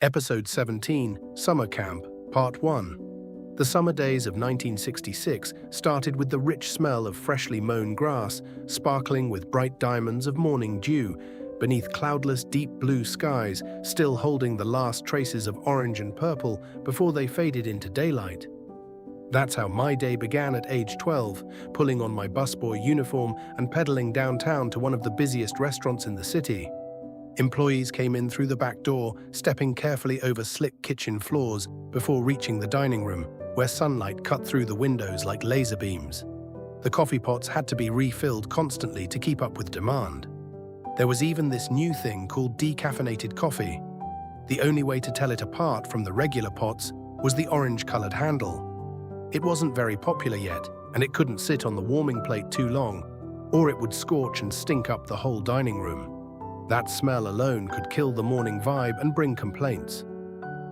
Episode 17, Summer Camp, Part 1. The summer days of 1966 started with the rich smell of freshly mown grass, sparkling with bright diamonds of morning dew, beneath cloudless deep blue skies, still holding the last traces of orange and purple before they faded into daylight. That's how my day began at age 12, pulling on my busboy uniform and pedaling downtown to one of the busiest restaurants in the city. Employees came in through the back door, stepping carefully over slick kitchen floors before reaching the dining room, where sunlight cut through the windows like laser beams. The coffee pots had to be refilled constantly to keep up with demand. There was even this new thing called decaffeinated coffee. The only way to tell it apart from the regular pots was the orange-colored handle. It wasn't very popular yet, and it couldn't sit on the warming plate too long, or it would scorch and stink up the whole dining room. That smell alone could kill the morning vibe and bring complaints.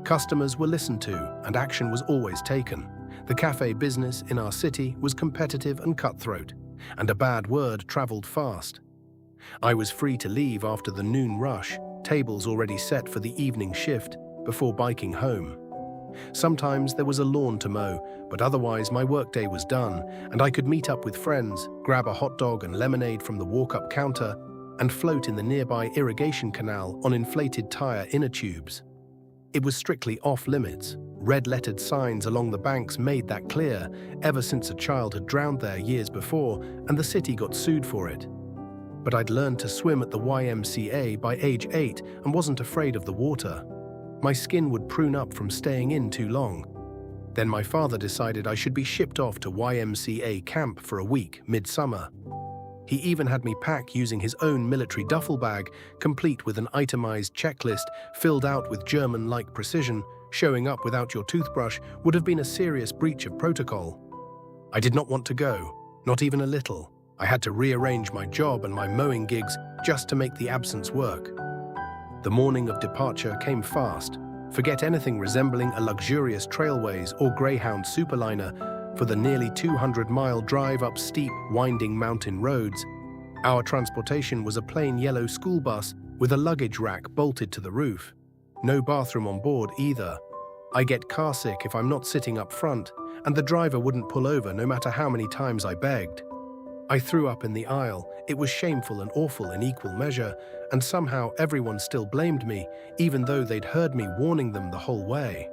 Customers were listened to, and action was always taken. The cafe business in our city was competitive and cutthroat, and a bad word traveled fast. I was free to leave after the noon rush, tables already set for the evening shift, before biking home. Sometimes there was a lawn to mow, but otherwise my workday was done, and I could meet up with friends, grab a hot dog and lemonade from the walk-up counter, and float in the nearby irrigation canal on inflated tire inner tubes. It was strictly off-limits. Red-lettered signs along the banks made that clear, ever since a child had drowned there years before, and the city got sued for it. But I'd learned to swim at the YMCA by age 8 and wasn't afraid of the water. My skin would prune up from staying in too long. Then my father decided I should be shipped off to YMCA camp for a week, midsummer. He even had me pack using his own military duffel bag, complete with an itemized checklist filled out with German-like precision. Showing up without your toothbrush would have been a serious breach of protocol. I did not want to go, not even a little. I had to rearrange my job and my mowing gigs just to make the absence work. The morning of departure came fast. Forget anything resembling a luxurious Trailways or Greyhound superliner for the nearly 200-mile drive up steep, winding mountain roads. Our transportation was a plain yellow school bus with a luggage rack bolted to the roof. No bathroom on board either. I get carsick if I'm not sitting up front, and the driver wouldn't pull over no matter how many times I begged. I threw up in the aisle. It was shameful and awful in equal measure, and somehow everyone still blamed me, even though they'd heard me warning them the whole way.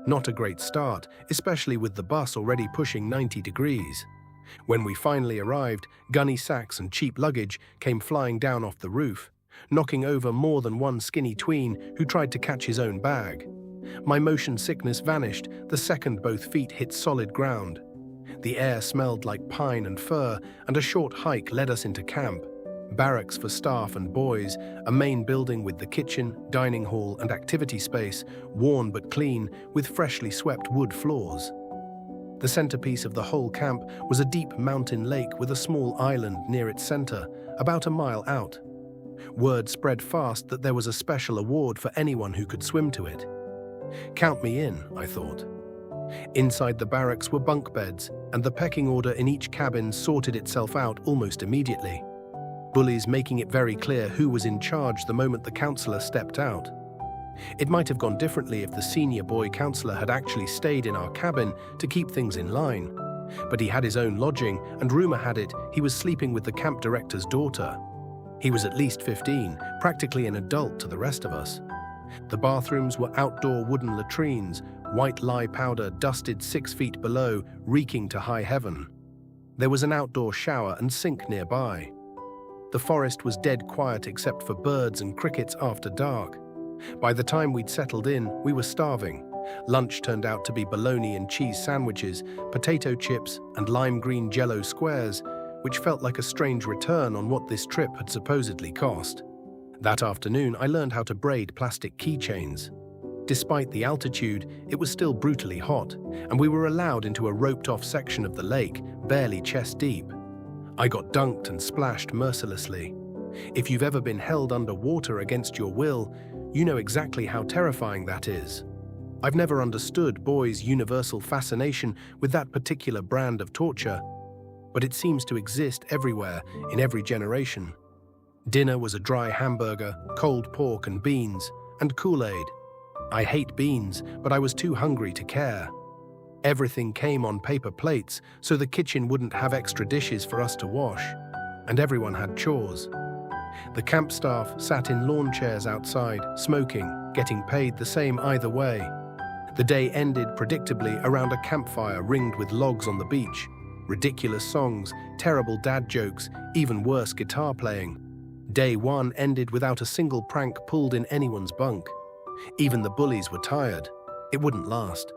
Not a great start, especially with the bus already pushing 90 degrees. When we finally arrived, gunny sacks and cheap luggage came flying down off the roof, knocking over more than one skinny tween who tried to catch his own bag. My motion sickness vanished the second both feet hit solid ground. The air smelled like pine and fir, and a short hike led us into camp. Barracks for staff and boys, a main building with the kitchen, dining hall and activity space, worn but clean, with freshly swept wood floors. The centerpiece of the whole camp was a deep mountain lake with a small island near its center, about a mile out. Word spread fast that there was a special award for anyone who could swim to it. Count me in, I thought. Inside the barracks were bunk beds, and the pecking order in each cabin sorted itself out almost immediately. Bullies making it very clear who was in charge the moment the counselor stepped out. It might have gone differently if the senior boy counselor had actually stayed in our cabin to keep things in line. But he had his own lodging, and rumor had it he was sleeping with the camp director's daughter. He was at least 15, practically an adult to the rest of us. The bathrooms were outdoor wooden latrines, white lye powder dusted 6 feet below, reeking to high heaven. There was an outdoor shower and sink nearby. The forest was dead quiet except for birds and crickets after dark. By the time we'd settled in, we were starving. Lunch turned out to be bologna and cheese sandwiches, potato chips, and lime green Jell-O squares, which felt like a strange return on what this trip had supposedly cost. That afternoon, I learned how to braid plastic keychains. Despite the altitude, it was still brutally hot, and we were allowed into a roped-off section of the lake, barely chest-deep. I got dunked and splashed mercilessly. If you've ever been held underwater against your will, you know exactly how terrifying that is. I've never understood boys' universal fascination with that particular brand of torture, but it seems to exist everywhere, in every generation. Dinner was a dry hamburger, cold pork and beans, and Kool-Aid. I hate beans, but I was too hungry to care. Everything came on paper plates, so the kitchen wouldn't have extra dishes for us to wash. And everyone had chores. The camp staff sat in lawn chairs outside, smoking, getting paid the same either way. The day ended predictably around a campfire ringed with logs on the beach. Ridiculous songs, terrible dad jokes, even worse guitar playing. Day one ended without a single prank pulled in anyone's bunk. Even the bullies were tired. It wouldn't last.